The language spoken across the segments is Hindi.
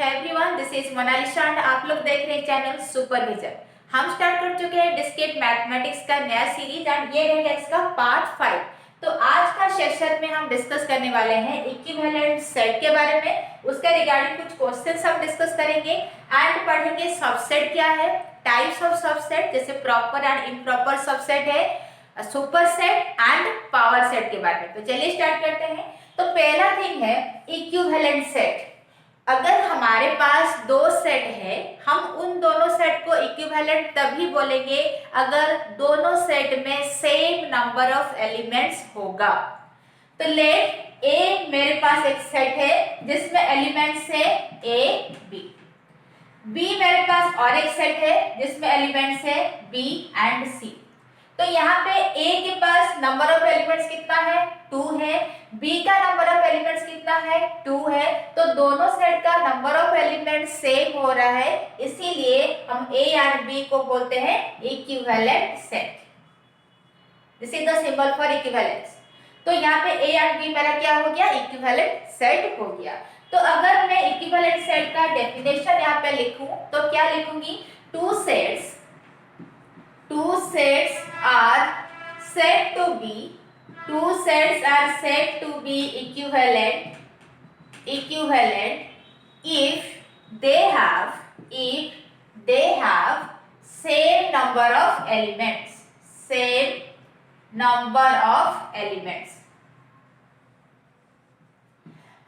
Everyone, this is Monalisa and आप लोग देख रहे हैं चैनल सुपरविजन। हम स्टार्ट कर चुके हैं डिस्क्रीट मैथमेटिक्स का नया सीरीज एंड ये रहेगा इसका पार्ट 5। तो आज का सेशन में हम डिस्कस करने वाले हैं इक्विवेलेंट सेट के बारे में। उसके रिगार्डिंग कुछ क्वेश्चंस हम डिस्कस करेंगे एंड पढ़ेंगे सबसेट क्या है, टाइप्स ऑफ सबसेट जैसे प्रॉपर एंड इम्प्रॉपर सबसेट है, super set and power set के बारे में। तो चलिए स्टार्ट करते हैं। तो पहला थिंग है इक्विवेलेंट सेट। अगर हमारे पास दो सेट है, हम उन दोनों सेट को इक्विवेलेंट तभी बोलेंगे अगर दोनों सेट में सेम नंबर ऑफ एलिमेंट्स होगा। तो लेट ए मेरे पास एक सेट है जिसमें एलिमेंट्स है ए बी। बी मेरे पास और एक सेट है जिसमें एलिमेंट्स है बी एंड सी। तो यहाँ पे ए के पास नंबर ऑफ एलिमेंट्स कितना है 2 है, बी का नंबर ऑफ एलिमेंट्स कितना है 2 है। तो दोनों सेट का नंबर ऑफ एलिमेंट्स सेम हो रहा है, इसीलिए हम ए एंड बी को बोलते हैं equivalent set. This is the symbol for equivalence. तो यहाँ पे ए एंड बी मेरा क्या हो गया, इक्विवेलेंट सेट हो गया। तो अगर मैं इक्विवेलेंट सेट का डेफिनेशन यहाँ पे लिखूं तो क्या लिखूंगी, two sets are said to be equivalent if they have same number of elements।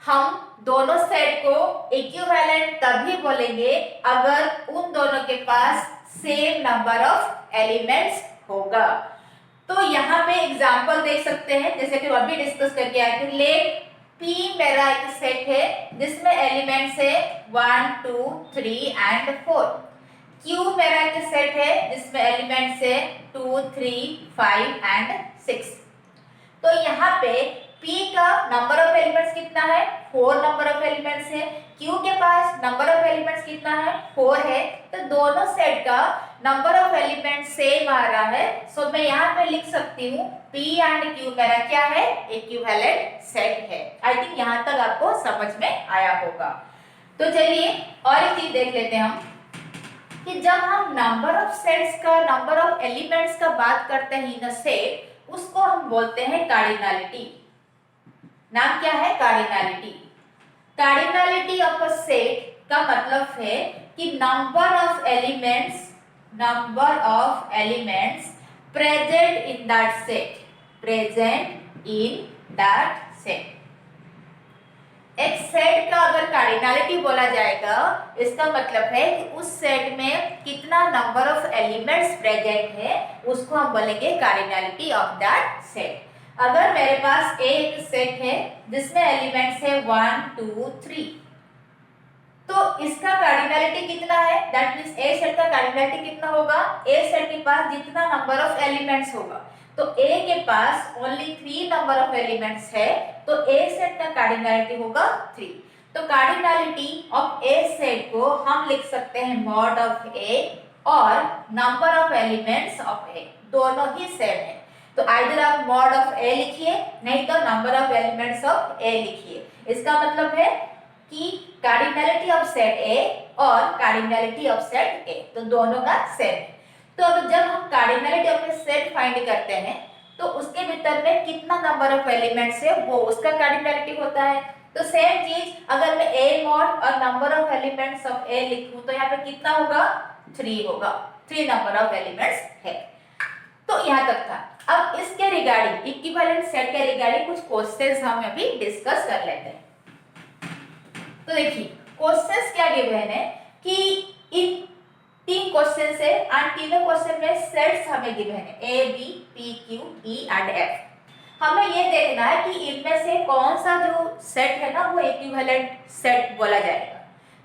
हम दोनों सेट को इक्विवेलेंट तभी बोलेंगे अगर उन दोनों के पास सेम नंबर ऑफ एलिमेंट्स होगा। तो यहाँ पे एग्जांपल देख सकते हैं, जैसे कि अभी डिस्कस करके आए थे। लेट P मेरा एक सेट है जिसमें एलिमेंट्स है 1 2 3 एंड 4। Q मेरा एक सेट है जिसमें एलिमेंट्स है 2 3 5 एंड 6। तो यहाँ पे P का नंबर ऑफ एलिमेंट्स कितना है 4 नंबर ऑफ एलिमेंट्स है, Q के पास नंबर ऑफ एलिमेंट्स कितना है 4 है। तो दोनों सेट का नंबर ऑफ एलिमेंट्स सेम आ रहा है। सो मैं यहाँ पे लिख सकती हूँ P एंड Q मेरा क्या है, इक्विवेलेंट सेट है। आई थिंक यहाँ तक आपको समझ में आया होगा। तो चलिए और एक चीज देख लेते हैं हम कि जब हम नंबर ऑफ सेट्स का, नंबर ऑफ एलिमेंट्स का बात करते हैं इन अ सेट, उसको हम बोलते हैं कार्डिनलिटी। नाम क्या है, cardinality. Cardinality of a set का मतलब है कि number of elements present in that set. एक सेट का अगर कार्डिनलिटी बोला जाएगा, इसका मतलब है कि उस सेट में कितना नंबर ऑफ एलिमेंट्स प्रेजेंट है, उसको हम बोलेंगे कार्डिनलिटी ऑफ दैट सेट। अगर मेरे पास एक सेट है जिसमें एलिमेंट्स है 1 2 3, तो इसका कार्डिनलिटी कितना है, दैट मींस ए सेट का कार्डिनलिटी कितना होगा, ए सेट के पास जितना नंबर ऑफ एलिमेंट्स होगा। तो ए के पास ओनली 3 नंबर ऑफ एलिमेंट्स है, तो ए सेट का कार्डिनलिटी होगा 3। तो कार्डिनलिटी ऑफ ए सेट को हम लिख सकते हैं मॉड ऑफ ए और नंबर ऑफ एलिमेंट्स ऑफ ए, दोनों ही सेम है। तो आइदर आप मॉड ऑफ ए लिखिए, नहीं तो नंबर ऑफ एलिमेंट्स ऑफ ए लिखिए। इसका मतलब है कि कार्डिनलिटी ऑफ सेट ए और कार्डिनलिटी ऑफ सेट ए, तो दोनों का सेम है। तो अब जब हम cardinality of A set find करते हैं तो उसके भीतर में कितना नंबर ऑफ एलिमेंट्स है वो उसका कार्डिनलिटी होता है। तो सेम चीज अगर मैं ए मॉड और नंबर ऑफ एलिमेंट्स ऑफ ए लिखूं तो यहाँ पे कितना होगा, 3 होगा, 3 नंबर ऑफ एलिमेंट्स है। तो यहाँ तक था। अब इसके रिगार्डिंग, इक्विवेलेंट सेट के रिगार्डिंग कुछ क्वेश्चंस हम अभी डिस्कस कर लेते हैं। तो देखिए क्वेश्चंस क्या गिवन है कि इन 3 क्वेश्चन है एंड तीनों क्वेश्चन में सेट्स हमें गिवन है A B P Q E and F. हमें ये देखना है कि इनमें से कौन सा जो सेट है ना वो इक्विवेलेंट सेट बोला जाएगा।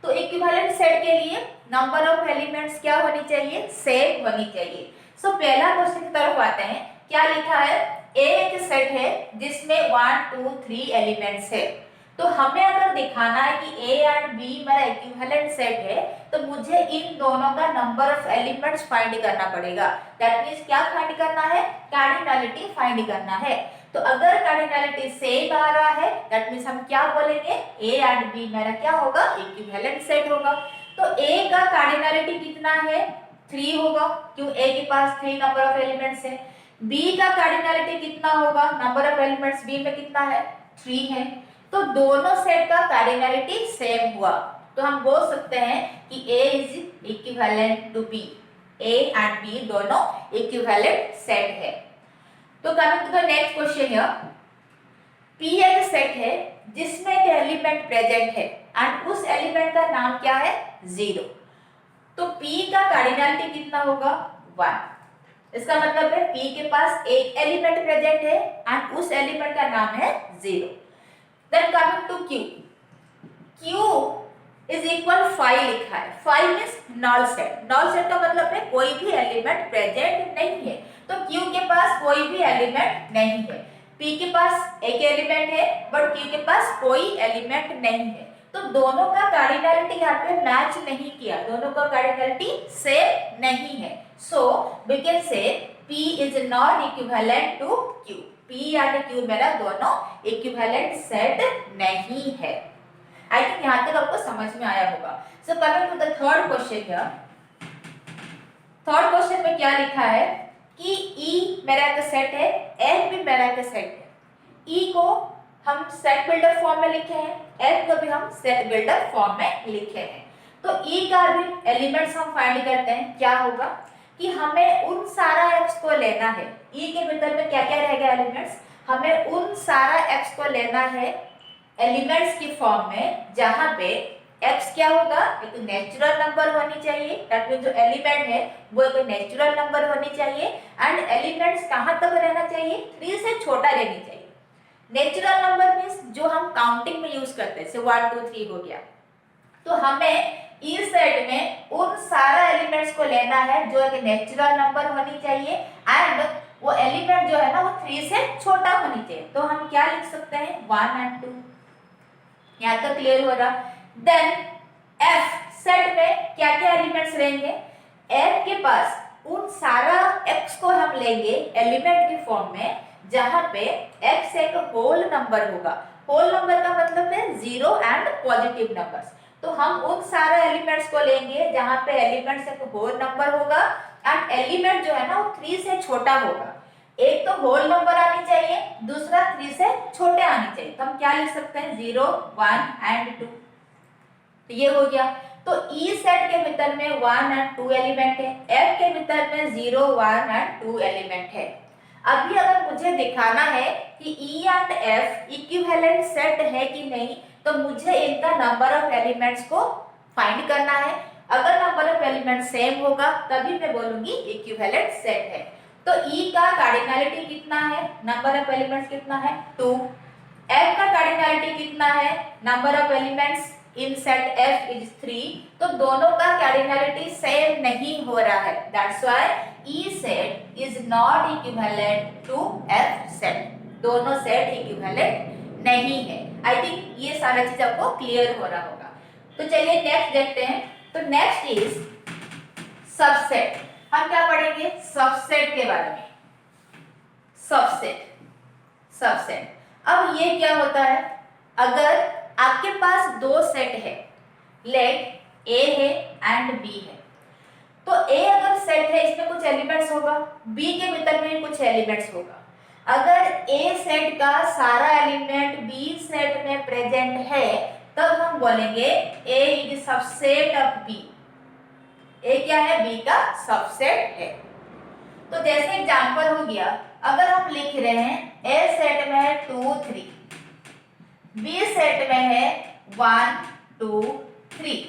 तो इक्विवेलेंट सेट के लिए नंबर ऑफ एलिमेंट्स क्या होनी चाहिए, सेम होनी चाहिए। सो पहला क्वेश्चन की तरफ आते हैं। क्या लिखा है, ए एक सेट है जिसमें 1 2 3 एलिमेंट्स है। तो हमें अगर दिखाना है कि ए एंड बी मेरा इक्विवेलेंट सेट है, तो मुझे इन दोनों का नंबर ऑफ एलिमेंट्स फाइंड करना पड़ेगा। दैट मींस क्या फाइंड करना है, कार्डिनलिटी फाइंड करना है। तो अगर कार्डिनैलिटी सेम आ रहा है दैट मीन्स हम क्या बोलेंगे, ए एंड बी मेरा क्या होगा, इक्विवेलेंट सेट होगा। तो ए का कार्डिनैलिटी कितना है, 3 होगा, क्यों ए के पास 3 नंबर ऑफ एलिमेंट्स है। बी का कार्डिनैलिटी कितना होगा, नंबर ऑफ एलिमेंट्स बी में कितना है, 3 है। तो दोनों सेट का कार्डिनैलिटी सेम हुआ, तो हम बोल सकते हैं कि A is equivalent to B, A and B दोनों इक्विवेलेंट सेट है। तो coming to the next question here, P एक सेट है जिसमें एक एलिमेंट प्रेजेंट है एंड उस एलिमेंट का नाम क्या है, 0। तो P का कार्डिनैलिटी कितना होगा, 1। इसका मतलब है P के पास एक एलिमेंट प्रेजेंट है एंड उस एलिमेंट का नाम है 0। Then coming to Q, Q is equal 5 लिखा है। 5 means null set. Null set का मतलब है कोई भी एलिमेंट प्रेजेंट नहीं है। तो Q के पास कोई भी एलिमेंट नहीं है। P के पास एक एलिमेंट है बट Q के पास कोई एलिमेंट नहीं है। तो दोनों का कार्डिनैलिटी यहाँ पे मैच नहीं किया, दोनों का कार्डिनैलिटी सेम नहीं है। So we can say P is not equivalent to Q। P and Q मेरा दोनों इक्विवेलेंट सेट नहीं है। आई थिंक यहाँ तक आपको समझ में आया होगा। So coming to the third question here, third question में क्या लिखा है कि E मेरा एक सेट है, F भी मेरा एक सेट है। E को हम सेट बिल्डर फॉर्म में लिखे हैं, F को भी हम सेट बिल्डर फॉर्म में लिखे हैं। तो E का भी एलिमेंट्स हम फाइंड करते हैं। क्या होगा कि हमें उन सारा X को लेना है, E के भीतर में क्या क्या रहेगा एलिमेंट्स, हमें उन सारा X को लेना है एलिमेंट्स की फॉर्म में जहां पे x क्या होगा, एक नेचुरल नंबर होनी चाहिए। दैट मींस जो एलिमेंट है वो एक नेचुरल नंबर होनी चाहिए एंड एलिमेंट्स कहां तक रहना चाहिए, 3 से छोटा रहनी चाहिए। नेचुरल नंबर मींस जो हम काउंटिंग में यूज करते हैं, 1 2 3 हो गया। तो हमें इस सेट में उन सारा एलिमेंट्स को लेना है जो एक नेचुरल नंबर होनी चाहिए एंड वो एलिमेंट जो है ना वो 3 से छोटा होनी चाहिए। तो हम क्या लिख सकते हैं, 1 एंड 2। यहाँ तक क्लियर हो रहा। देन F सेट में क्या क्या एलिमेंट्स रहेंगे, F के पास उन सारा X को हम लेंगे एलिमेंट की फॉर्म में जहां पे X एक होल नंबर होगा। होल नंबर का मतलब है 0 एंड पॉजिटिव नंबर्स। तो हम उन सारे एलिमेंट्स को लेंगे जहां पे एलिमेंट्स एक होल नंबर होगा एंड एलिमेंट जो है ना वो 3 से छोटा होगा। एक तो होल नंबर आनी चाहिए, दूसरा 3 से छोटे आनी चाहिए। तो हम क्या लिख सकते हैं, 0 1 एंड 2। तो ये हो गया। तो E सेट के भीतर में 1 एंड 2 एलिमेंट है, F के भीतर में 0 1 एंड 2 एलिमेंट है। अभी अगर मुझे दिखाना है कि E and F equivalent set है कि नहीं, तो मुझे इनका नंबर ऑफ एलिमेंट्स को फाइंड करना है। अगर नंबर ऑफ एलिमेंट सेम होगा तभी मैं बोलूंगी इक्विवेलेंट सेट है। तो E का कार्डिनैलिटी कितना है, नंबर ऑफ एलिमेंट्स कितना है, 2। F का कार्डिनैलिटी कितना है, number of elements in set F is 3। तो दोनों का कार्डिनैलिटी सेम नहीं हो रहा है। That's why E set is not equivalent to F set. दोनों सेट इक्विवेलेंट नहीं है। आई थिंक ये सारा चीज आपको क्लियर हो रहा होगा। तो चलिए नेक्स्ट देखते हैं। तो नेक्स्ट इज सबसेट। हम क्या पढ़ेंगे, सबसेट के बारे में। सबसेट अब ये क्या होता है, अगर आपके पास 2 सेट है, लेट A है एंड B है। तो A अगर सेट है इसमें कुछ एलिमेंट्स होगा, B के भीतर में कुछ एलिमेंट्स होगा। अगर A सेट का सारा एलिमेंट B सेट में प्रेजेंट है तब हम बोलेंगे A is subset of B। A क्या है, B का सबसेट है। तो जैसे एग्जांपल हो गया, अगर हम लिख रहे हैं A सेट में है 2 3, B सेट में है 1 2 3,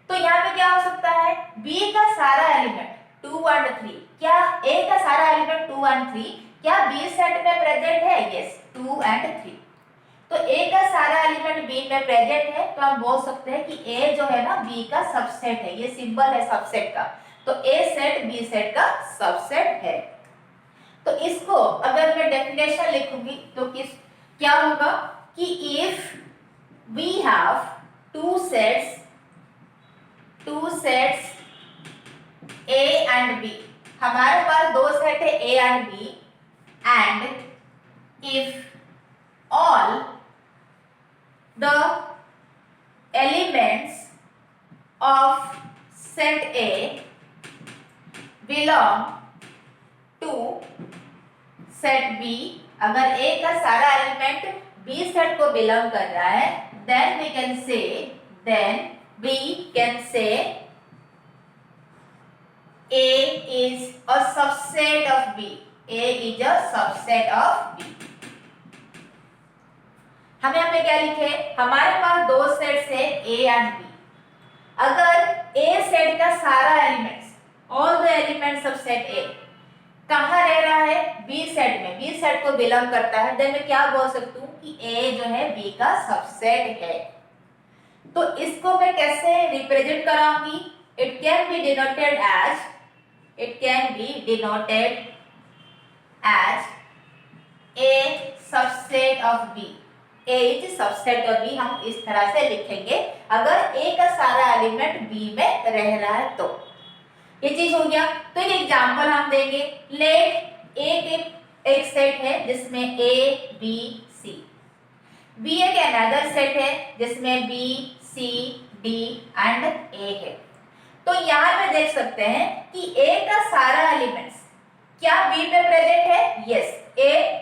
तो यहाँ पे क्या हो सकता है, B का सारा एलिमेंट 2 1 3, क्या A का सारा एलिमेंट 2 1 3 क्या B सेट में प्रेजेंट है, यस 2 एंड 3। तो A का सारा एलिमेंट B में प्रेजेंट है, तो हम बोल सकते हैं कि A जो है ना B का सबसेट है। ये सिंबल है सबसेट का। तो A सेट B सेट का सबसेट है। तो इसको अगर मैं डेफिनेशन लिखूंगी तो क्या होगा कि if we have two sets A and B, हमारे पास 2 सेट है A and B, and if all the elements of set A belong to set B, अगर A का सारा एलिमेंट B सेट को बिलोंग कर रहा है, then we can say A is a subset of B. A is a subset of B. हम यहाँ पे क्या लिखे? हमारे पास दो सेट्स है A एंड B. अगर A सेट का सारा elements, all the elements of set A कहाँ रह रहा है? B सेट में. B सेट को बिलोंग करता है, देन मैं क्या बोल सकती हूँ कि A जो है B का सबसेट है. तो इसको मैं कैसे represent कराऊंगी? It can be denoted as A subset of B. A is subset of B, हम इस तरह से लिखेंगे अगर A का सारा एलिमेंट B में रह रहा है तो. ये चीज हो गया. तो एक एग्जांपल हम देंगे. लेट एक सेट है जिसमें A, B, C. B एक अनदर सेट है जिसमें B, C, D and A है. तो यहाँ पे देख सकते हैं कि A का सारा एलिमेंट्स क्या B में प्रेजेंट है? यस, A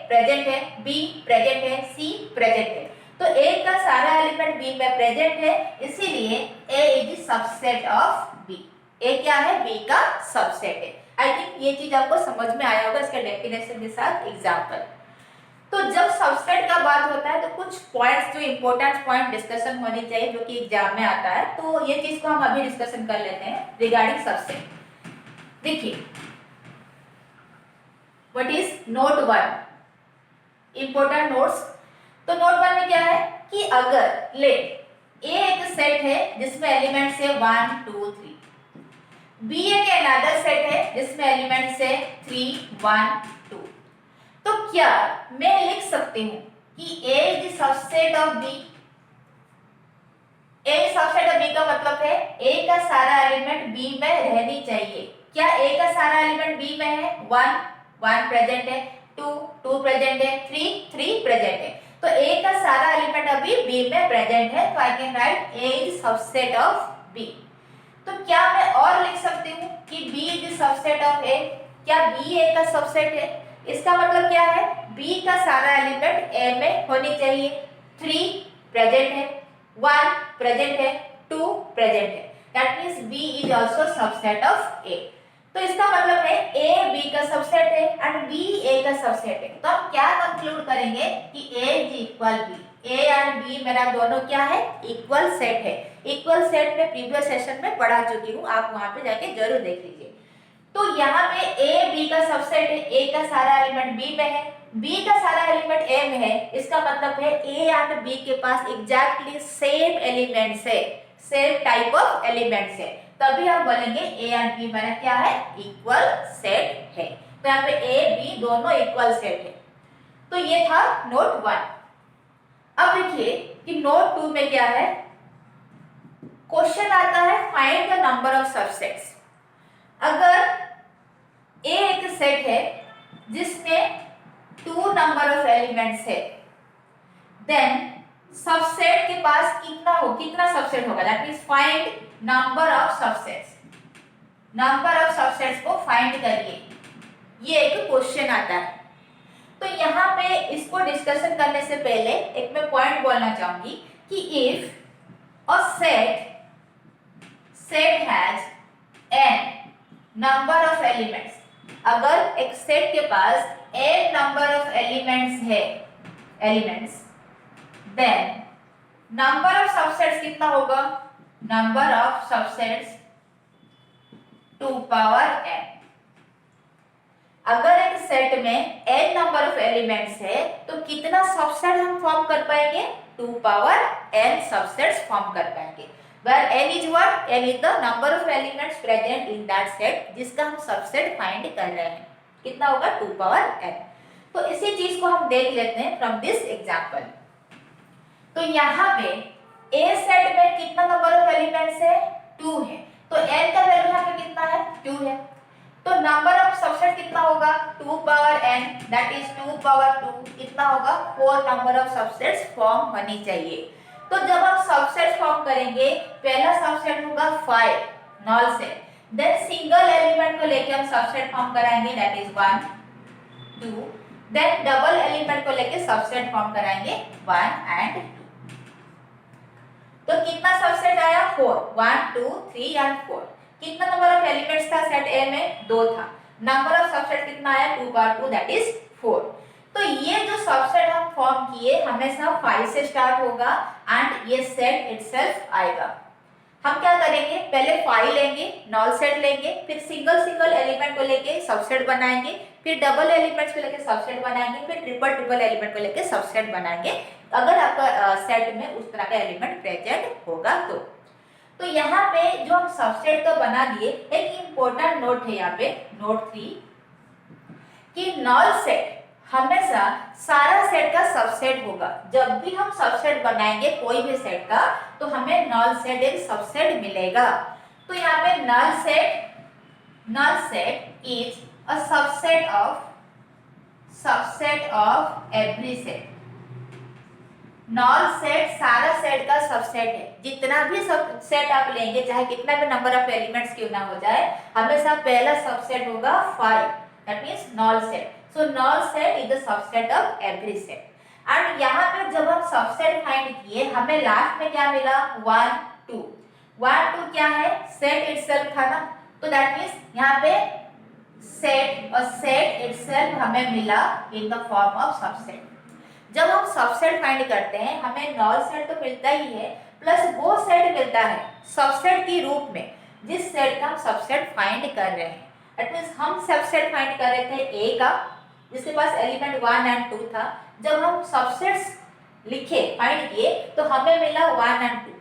प्रेजेंट है, B प्रेजेंट है, C प्रेजेंट है. तो A का सारा एलिमेंट B में प्रेजेंट है, इसीलिए A is subset of B. A क्या है? B का सबसेट है. आई थिंक ये चीज आपको समझ में आया होगा इसके डेफिनेशन के साथ एग्जांपल. तो जब सबसेट का बात होता है तो कुछ पॉइंट्स जो इंपॉर्टेंट पॉइंट डिस्कशन होनी चाहिए जो कि एग्जाम में आता है, तो ये चीज को हम अभी डिस्कशन कर लेते हैं रिगार्डिंग सबसेट. देखिए, what is note 1, important notes. तो नोट 1 में क्या है कि अगर ले A एक सेट है जिसमें एलिमेंट्स है 1, 2, 3. B एक अनदर सेट है जिसमें एलिमेंट्स है 3, 1, 2. तो क्या मैं लिख सकती हूँ कि A is subset of B? A subset of B का मतलब है A का सारा एलिमेंट B में रहनी चाहिए. क्या A का सारा एलिमेंट B में है? 1 प्रेजेंट है, 2 प्रेजेंट है, 3 प्रेजेंट है. तो A का सारा एलिमेंट अभी B में प्रेजेंट है, तो I can write A is subset of B. तो क्या मैं और लिख सकती हूँ कि B is subset of A? क्या B A का सबसेट है? इसका मतलब क्या है? B का सारा एलिमेंट A में होनी चाहिए. 3 प्रेजेंट है, 1 प्रेजेंट है, 2 प्रेजेंट है. That means B is also subset of A. तो इसका मतलब है A B का सबसेट है एंड B A का सबसेट है. तो हम क्या कंक्लूड करेंगे कि A is equal B. A and B मेरा दोनों क्या है? इक्वल सेट है. इक्वल सेट में प्रीवियस सेशन में पढ़ा चुकी हूँ, आप वहां पे जाके जरूर देख लीजिए. तो यहाँ पे A B का सबसेट है, A का सारा एलिमेंट B में है, B का सारा एलिमेंट A में है. इसका मतलब है A एंड B के पास एग्जैक्टली सेम एलिमेंट्स है, सेम टाइप ऑफ एलिमेंट्स है. तभी हम बोलेंगे A एंड B मेरा क्या है? इक्वल सेट है. तो यहाँ पे A B दोनों इक्वल सेट है. तो ये था नोट 1. अब देखिए कि नोट 2 में क्या है. क्वेश्चन आता है find the number of subsets. अगर A एक सेट है जिसमें 2 नंबर ऑफ एलिमेंट्स है, देन सबसेट के पास कितना सबसेट होगा? That means find number of subsets. Number of subsets को फाइंड करिए, ये एक क्वेश्चन आता है. तो यहाँ पे इसको डिस्कशन करने से पहले एक मैं पॉइंट बोलना चाहूंगी कि if a set has n number of elements, अगर एक सेट के पास n number of elements, then number of subsets कितना होगा? Number of subsets 2 power n. अगर एक सेट में n नंबर ऑफ एलिमेंट्स है तो कितना सबसेट हम फॉर्म कर पाएंगे? 2 पावर n सबसेट्स फॉर्म कर पाएंगे. Where n is what? n is the number of elements present in that set जिसका हम सबसेट फाइंड कर रहे हैं. कितना होगा? 2 पावर n. तो इसी चीज को हम देख लेते हैं फ्रॉम दिस एग्जांपल. तो यहाँ पे A सेट में कितना नंबर ऑफ एलिमेंट्स है? 2 है. तो n का वैल्यू यहाँ पे कितना है? 2 है. तो नंबर ऑफ सबसेट कितना होगा 2 power n that is 2 power 2 कितना होगा 4 नंबर ऑफ सबसेट्स फॉर्म होनी चाहिए। तो जब हम सबसेट फॉर्म करेंगे पहला सबसेट होगा 5 null set, then single element को लेके हम सबसेट फॉर्म कराएंगे that is 1 2, then double element को लेके सबसेट फॉर्म कराएंगे 1 एंड 2। तो कितना सबसेट आया 4 1 2 3 एंड 4। कितना नंबर ऑफ एलिमेंट्स था सेट ए में 2 था। नंबर ऑफ सबसेट कितना आया 2 बार 2 दैट इज 4। तो ये जो सबसेट हम फॉर्म किए हमेशा 5 से स्टार्ट होगा एंड ये सेट इटसेल्फ आएगा। हम क्या करेंगे पहले 5 लेंगे नॉल सेट लेंगे, फिर सिंगल सिंगल एलिमेंट को लेके सबसेट बनाएंगे, फिर डबल एलिमेंट्स को लेके सबसेट बनाएंगे, फिर ट्रिपल ट्रिपल एलिमेंट को लेके सबसेट बनाएंगे अगर आपका सेट में उस तरह का एलिमेंट प्रेजेंट होगा तो यहाँ पे जो हम सबसेट तो बना दिए, एक इंपॉर्टेंट नोट है यहाँ पे नोट 3 कि नॉल सेट हमेशा सारा सेट का सबसेट होगा। जब भी हम सबसेट बनाएंगे कोई भी सेट का तो हमें नॉल सेट एक सबसेट मिलेगा। तो यहाँ पे knoll set is a subset of every set. Knoll set सारा सेट का सबसेट है। जितना भी सब सेट आप लेंगे चाहे कितना भी नंबर ऑफ एलिमेंट्स क्यों ना हो जाए हमेशा पहला सबसेट होगा 5 that means knoll set. So null set is the subset of every set. And यहाँ पे जब हम सबसेट फाइंड किए हमें लास्ट में क्या मिला 1 2 1 2 क्या है सेट इटसेल्फ था ना, तो दैट मींस यहाँ पे सेट इटसेल्फ हमें मिला in the form of subset. जब हम सबसेट फाइंड करते हैं हमें नॉल सेट तो मिलता ही है प्लस वो सेट मिलता है सबसेट के रूप में जिस सेट का हम सबसेट फाइंड कर रहे हैं। दैट मींस हम सबसेट फाइंड कर रहे थे ए का जिसके पास एलिमेंट 1 एंड 2 था। जब हम सबसेट्स लिखे फाइंड किए तो हमें मिला 1 एंड 2।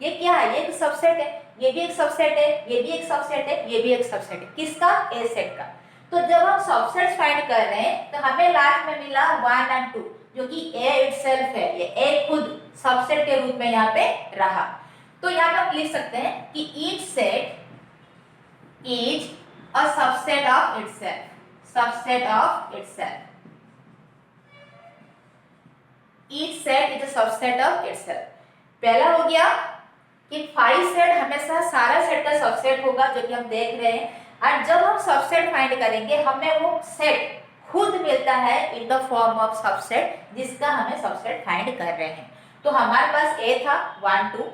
ये क्या है ये एक सबसेट है, ये भी एक सबसेट है, ये भी एक सबसेट है, ये भी एक सबसेट है किसका ए सेट का। तो जब हम सबसेट्स फाइंड कर रहे हैं तो हमें लास्ट में मिला 1 एंड 2 जो कि ए इटसेल्फ है, ये ए खुद सबसेट के रूप में यहाँ पे रहा। तो यहाँ पे हम लिख सकते हैं कि each set is a subset of itself. Subset of itself. Each set is a subset of itself. पहला हो गया कि 5 सेट हमेशा सारा सेट का सबसेट होगा जो कि हम देख रहे हैं, और जब हम सबसेट फाइंड करेंगे हमें वो सेट खुद मिलता है in the form of subset जिसका हमें सबसेट फाइंड कर रहे हैं। तो हमारे पास ए था 1 2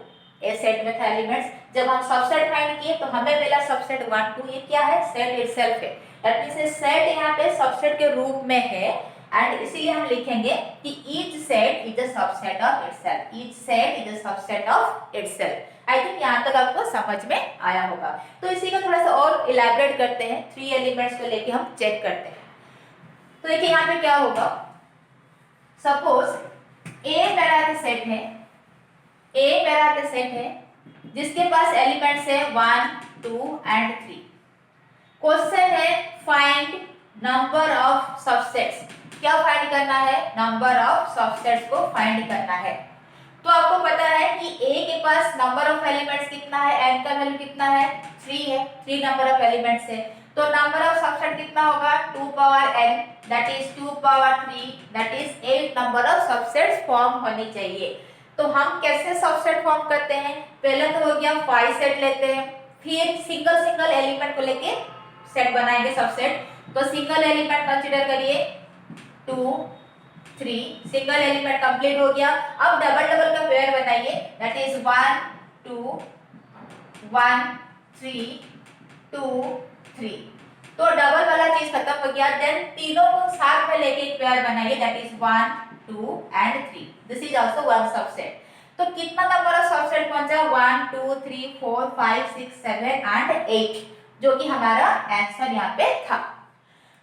ए सेट में था एलिमेंट्स। जब हम सबसेट फाइंड किए तो हमें मिला सबसेट 1 2। ये क्या है सेट इटसेल्फ है, दैट मींस सेट यहाँ पे सबसेट के रूप में है एंड इसीलिए हम लिखेंगे कि each set is a subset of itself. Each set is a subset of itself. I think यहाँ तक आपको समझ में आया होगा। तो इसी का थोड़ा सा और इलैबोरेट करते हैं, 3 एलिमेंट्स को लेके हम चेक करते हैं। तो देखिए यहाँ पे क्या होगा, सपोज ए मेरा सेट है, ए मेरा सेट है जिसके पास एलिमेंट्स है 1 2 एंड 3। क्वेश्चन है फाइंड नंबर ऑफ सबसेट्स। क्या फाइंड करना है, नंबर ऑफ सबसेट्स को फाइंड करना है। तो आपको पता है कि ए के पास नंबर ऑफ एलिमेंट्स कितना है, एन का वैल्यू कितना है 3 है, 3 नंबर ऑफ एलिमेंट्स है। तो नंबर ऑफ सबसेट कितना होगा 2 power n that is 2 power 3 that is 8 number of subsets form होनी चाहिए। तो हम कैसे सबसेट फॉर्म करते हैं, पहले तो हो गया 5 सेट लेते हैं, फिर सिंगल सिंगल एलिमेंट को लेके सेट बनाएंगे सबसेट। तो सिंगल एलिमेंट कंसीडर करिए 2 3 सिंगल एलिमेंट कंप्लीट हो गया। अब डबल डबल का पेयर बनाइए दैट इज 1 2 1 3 2 3। तो डबल वाला चीज खत्म हो गया। देन तीनों को साथ में लेके एक पेयर बनाइए that is 1 2 and 3। This is also one subset. तो कितना नंबर ऑफ सबसेट पहुंचा 1 2 3 4 5 6 7 एंड 8 जो कि हमारा आंसर यहाँ पे था।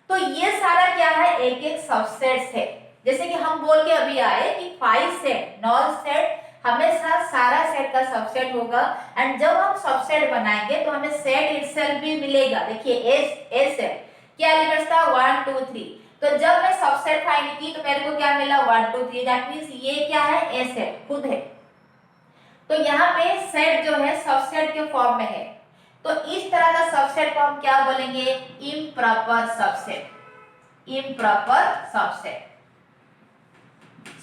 तो ये सारा क्या है एक एक सबसेट्स है। जैसे कि हम बोल के अभी आए कि 5 सेट नॉल सेट हमेशा सारा सेट का सबसेट होगा एंड जब हम सबसेट बनाएंगे तो हमें सेट इटसेल्फ भी मिलेगा। देखिए ए सेट क्या एलिमेंट्स था 1 2 3। तो जब मैं सबसेट फाइंड की तो मेरे को क्या मिला 1 2 3 दैट मींस ये क्या है ए सेट खुद है। तो यहाँ पे सेट जो है सबसेट के फॉर्म में है। तो इस तरह का सबसेट को हम क्या बोलेंगे? Improper subset. Improper subset.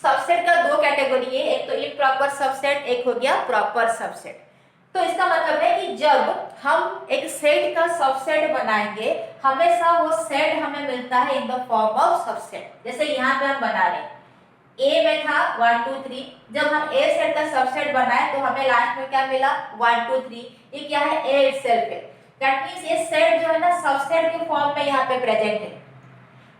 Subset का दो कैटेगरी है, एक तो इम्प्रॉपर सबसेट, एक हो गया प्रॉपर सबसेट। तो इसका मतलब है कि जब हम एक सेट का सबसेट बनाएंगे, हमेशा वो सेट हमें मिलता है in the form of subset. जैसे यहाँ पे हम बना रहे हैं, ए में था 1 2 3, जब हम ए सेट का सबसेट बनाए तो हमें लास्ट में क्या मिला? 1 2 3। ये क्या है? ए इटसेल्फ है। दैट मींस ये सेट जो है ना सबसेट के फॉर्म में यहाँ पे प्रेजेंट है।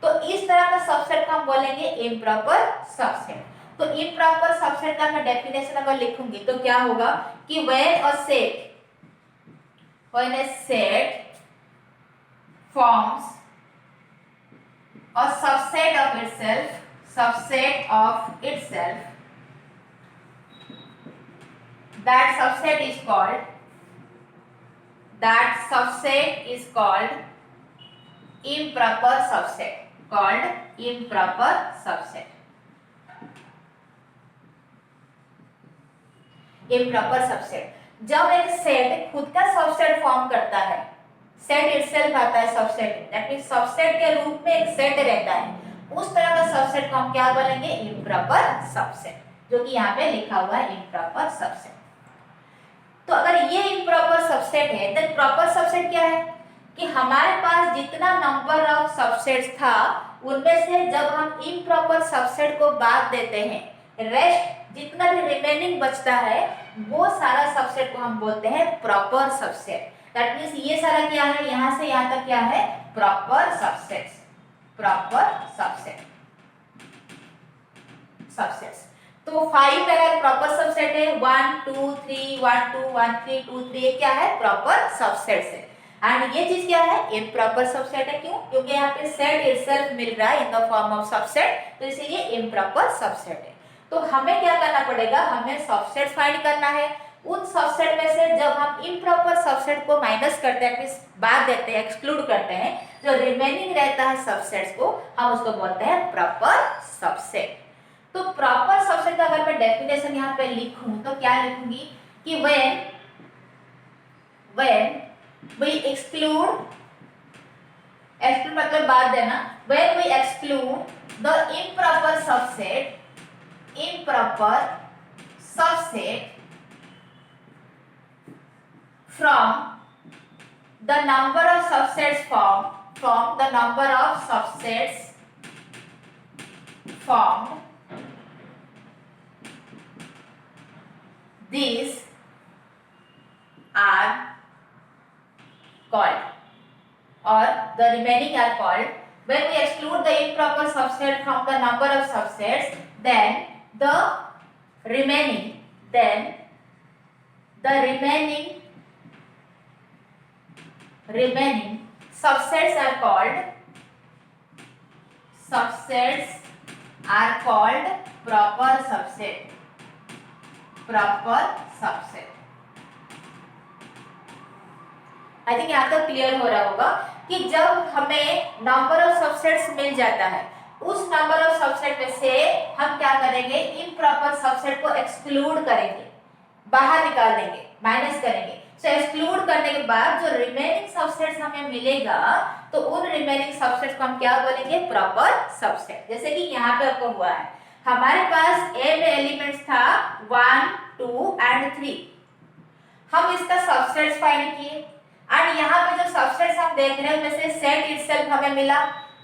तो इस तरह का सबसेट को हम बोलेंगे इम्प्रॉपर सबसेट। तो इम्प्रॉपर सबसेट का मैं डेफिनेशन अगर लिखूंगी तो क्या होगा कि when a set forms a subset of itself, that subset is called improper subset, improper subset. जब एक सेट खुद का सबसेट फॉर्म करता है, सेट इटसेल्फ आता है सबसेट, दैट मींस सबसेट के रूप में एक सेट रहता है, उस तरह का सबसेट को हम क्या बोलेंगे? इम्प्रॉपर सबसेट, जो कि यहाँ पे लिखा हुआ है इम्प्रॉपर सबसेट। तो अगर ये इम्प्रॉपर सबसेट है, देन प्रॉपर सबसेट क्या है कि हमारे पास जितना नंबर ऑफ सबसेट्स था उनमें से जब हम इम्प्रॉपर सबसेट को बाद देते हैं, रेस्ट जितना भी रिमेनिंग बचता है वो सारा सबसेट को हम बोलते हैं प्रॉपर सबसेट। दैट मींस ये सारा क्या है? यहां से यहां तक क्या है? Proper subsets. तो 5 मेरा प्रॉपर सबसेट है, 1 2 3 1 2 1 3 2 3, ये क्या है? प्रॉपर सबसेट है। एंड ये चीज क्या है? इम्प्रॉपर सबसेट है। क्यों? क्योंकि यहाँ पे सेट इटसेल्फ मिल रहा है in the form of subset, तो इसीलिए इम्प्रॉपर सबसेट है। तो हमें क्या करना पड़ेगा? हमें सबसेट फाइंड करना है। उन सबसेट में से जब हम इम्प्रॉपर सबसेट को माइनस करते हैं, बाद देते हैं, एक्सक्लूड करते हैं, जो रिमेनिंग रहता है सबसेट्स को, हम उसको बोलते हैं प्रॉपर सबसेट। तो प्रॉपर सबसेट का अगर मैं डेफिनेशन यहाँ पे लिखूं तो क्या लिखूंगी कि when we exclude मतलब बाद देना, when we exclude the improper subset from the number of subsets formed, these are called, or the remaining are called, when we exclude the improper subset from the number of subsets, then the remaining subsets are called proper subset। I think यहाँ तक क्लियर हो रहा होगा कि जब हमें नंबर ऑफ सबसेट्स मिल जाता है, उस नंबर ऑफ सबसेट में से हम क्या करेंगे? इम्प्रॉपर सबसेट को एक्सक्लूड करेंगे, बाहर निकाल देंगे, माइनस करेंगे। सो एक्सक्लूड करने के बाद जो रिमेनिंग सबसेट्स हमें मिलेगा, तो उन रिमेनिंग सबसेट्स को हम क्या बोलेंगे? Proper subset. जैसे कि यहाँ पे आपको हुआ है, हमारे पास ए में एलिमेंट्स था 1 2 एंड 3, हम इसका सबसेट्स फाइंड किए, एंड यहाँ पे जो सबसेट्स हम देख रहे हैं उनमें से सेट इटसेल्फ हमें मिला,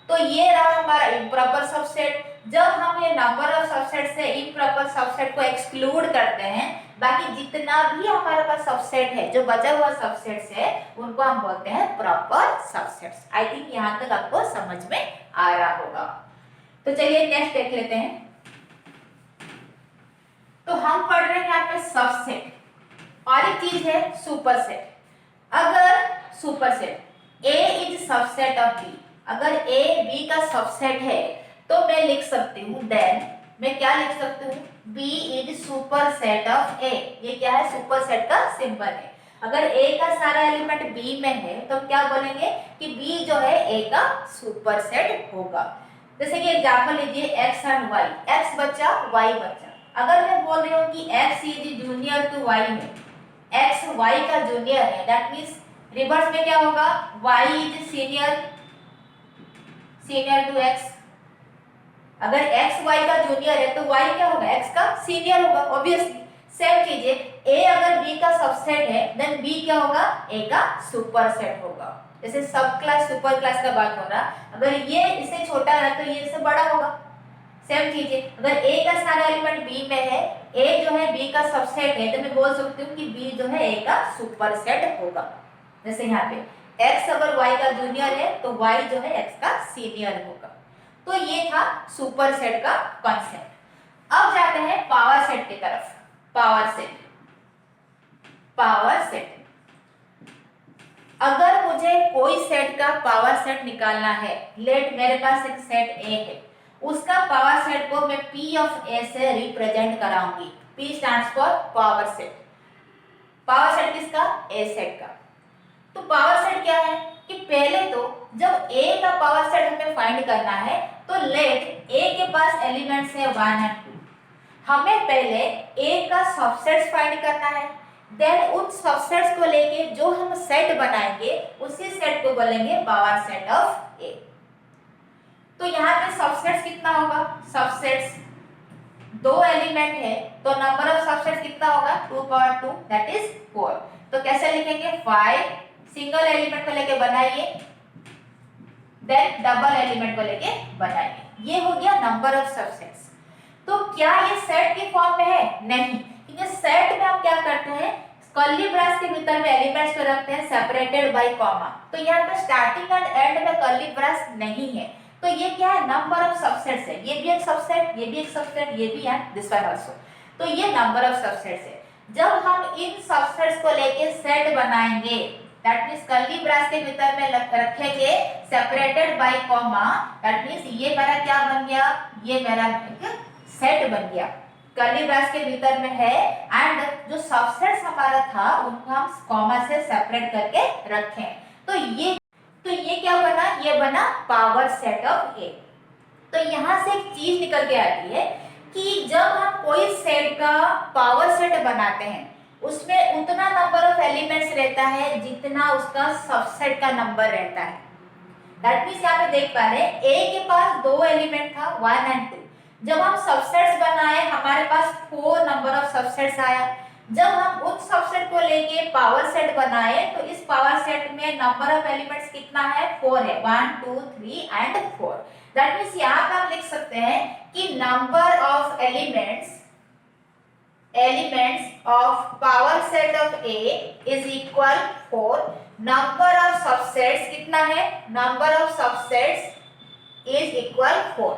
तो ये रहा हमारा इम्प्रॉपर सबसेट। जब हम ये नंबर ऑफ सबसेट से इम्प्रॉपर सबसेट को एक्सक्लूड करते हैं, बाकी जितना भी हमारे पास सबसेट है, जो बचा हुआ सबसेट्स है, उनको हम बोलते हैं प्रॉपर सबसेट्स। आई थिंक यहाँ तक आपको समझ में आ रहा होगा। तो चलिए नेक्स्ट देख लेते हैं। तो हम पढ़ रहे हैं यहाँ पे सबसेट, और एक चीज है सुपरसेट। अगर superset A is subset of B, अगर A B का सबसेट है तो मैं लिख सकती हूँ, देन मैं क्या लिख सकती हूँ? B is superset of A। ये क्या है? सुपरसेट का सिंबल है। अगर A का सारा एलिमेंट B में है तो क्या बोलेंगे कि B जो है A का सुपरसेट होगा। जैसे कि एग्जांपल लीजिए X एंड Y, X बच्चा Y बच्चा। अगर मैं बोल रही हूँ कि X is junior to Y में, X Y का जूनियर है, दैट मीन्स रिवर्स में क्या होगा, y is senior to x। अगर x y का जूनियर है तो y क्या होगा, x का सीनियर होगा ऑब्वियसली। सेम चीज है, a अगर b का सबसेट है देन b क्या होगा, a का सुपरसेट होगा। जैसे सब क्लास सुपर क्लास का बात हो रहा, अगर ये इससे छोटा है तो ये इससे बड़ा होगा। सेम चीज है, अगर a का सारा एलिमेंट b में है, a जो है b का सबसेट है, तो मैं बोल सकती हूँ कि b जो है a का सुपरसेट होगा। जैसे यहाँ पे x अगर y का जूनियर है तो y जो है x का सीनियर होगा। तो ये था सुपरसेट का कॉन्सेप्ट। अब जाते हैं पावर सेट की तरफ। पावर सेट, अगर मुझे कोई सेट का पावर सेट निकालना है, लेट मेरे पास एक सेट A है, उसका पावर सेट को मैं P ऑफ A से रिप्रेजेंट कराऊंगी। P stands for power set. Power set किसका, A सेट का। तो पावर सेट क्या है कि पहले तो जब A का पावर सेट हमें फाइंड करना है तो लेट A के पास एलिमेंट्स है 1 और 2। हमें पहले A का सबसेट्स फाइंड करना है, देन उन सबसेट्स को लेके जो हम सेट बनाएंगे उसी सेट को बोलेंगे पावर सेट ऑफ A। तो यहाँ पे सबसेट्स कितना होगा, सबसेट्स 2 एलिमेंट है तो नंबर ऑफ सबसेट्स कितना होगा, 2 पावर 2 दैट इज 4। तो कैसे लिखेंगे, 5 सिंगल एलिमेंट को लेके बनाइए, देन डबल एलिमेंट को लेके बनाइए। ये हो गया नंबर ऑफ सबसेट्स। तो क्या ये सेट की फॉर्म में है, नहीं, क्योंकि सेट में हम क्या करते हैं, कर्ली ब्रैकेट के भीतर में एलिमेंट्स को रखते हैं सेपरेटेड बाय कॉमा। तो यहाँ पे स्टार्टिंग एंड एंड में कर्ली ब्रैकेट नहीं है, तो ये क्या है, नंबर ऑफ सबसेट्स है। ये भी एक सबसेट, ये भी एक सबसेट, ये भी है, दिस वन आल्सो। तो ये नंबर ऑफ सबसेट्स है। जब हम इन सबसेट्स को लेके सेट बनाएंगे, दैट मींस कर्ली ब्रैकेट के भीतर में रखेंगे separated by comma, that means ये मेरा क्या बन गया, ये मेरा एक सेट बन गया, कर्ली ब्रैकेट के भीतर में है, एंड जो सबसेट्स हमारा था उनको हम कॉमा से सेपरेट करके रखें। तो ये क्या बना, ये बना पावर सेट ऑफ A। तो यहाँ से एक चीज निकल के आती है कि जब हम कोई सेट का पावर सेट बनाते हैं उसमें उतना नंबर ऑफ एलिमेंट्स रहता है जितना उसका सबसेट का नंबर रहता है। दैट मींस यहाँ पे देख पा रहे हैं A के पास 2 एलिमेंट था 1 और 2। जब हम सबसेट्स बनाए हमारे पास 4 नंबर ऑफ सबसेट्स आया। जब हम उस सबसेट को लेके पावर सेट बनाए तो इस पावर सेट में नंबर ऑफ एलिमेंट्स कितना है, 4 है, 1 2 3 एंड 4। दैट मींस यहाँ पे हम लिख सकते हैं कि number of elements of power set of A is equal 4। number of subsets कितना है, number of subsets is equal 4।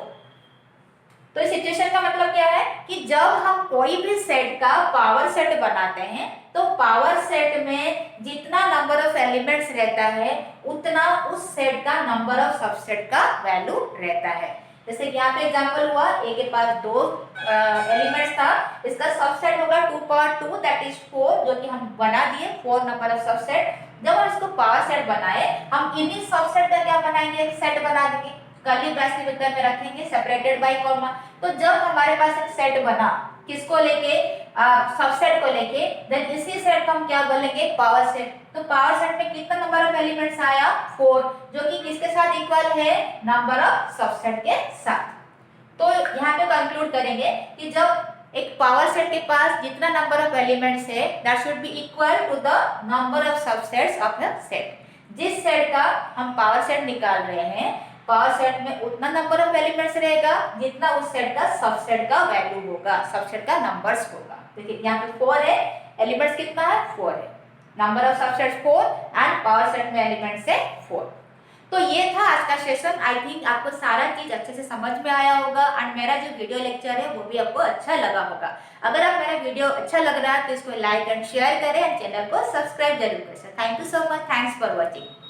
तो इस सिचुएशन का मतलब क्या है कि जब हम कोई भी सेट का पावर सेट बनाते हैं तो पावर सेट में जितना नंबर ऑफ एलिमेंट्स रहता है उतना उस सेट का नंबर ऑफ सबसेट का वैल्यू रहता है। जैसे यहाँ पे एग्जांपल हुआ, A के पास 2 एलिमेंट्स था, इसका सबसेट होगा 2 पावर 2 दैट इज 4, जो कि हम बना दिए 4 नंबर ऑफ सबसेट। जब हम इसको पावर सेट बनाए हम इन्हीं सबसेट का क्या बनाएंगे, एक सेट बना देंगे, कर्ली ब्रैकेट के भीतर में रखेंगे सेपरेटेड बाय कॉमा। तो जब हमारे पास एक सेट बना किसको लेके, सबसेट को लेके, देन इसी सेट को हम क्या बोलेंगे, पावर सेट। तो पावर सेट में कितना नंबर ऑफ एलिमेंट्स आया, 4, जो कि किसके साथ इक्वल है, नंबर ऑफ सबसेट के साथ। तो यहाँ पे कंक्लूड करेंगे कि जब एक पावर सेट के पास जितना नंबर ऑफ एलिमेंट्स है that should be equal to the number of subsets of the set. जिस सेट का हम पावर सेट निकाल रहे हैं पावर सेट में उतना नंबर ऑफ एलिमेंट्स रहेगा जितना उस सेट का सबसेट का वैल्यू होगा, सबसेट का नंबर्स होगा। देखिए यहाँ पे 4 है, एलिमेंट्स कितना है, 4 है, number of subsets 4 and power set में एलिमेंट्स है 4। तो ये था आज का सेशन। आई थिंक आपको सारा चीज अच्छे से समझ में आया होगा एंड मेरा जो वीडियो लेक्चर है वो भी आपको अच्छा लगा होगा। अगर आप मेरा वीडियो अच्छा लग रहा है तो इसको लाइक एंड शेयर करें एंड चैनल को सब्सक्राइब जरूर करें। Thank you so much, thanks for watching.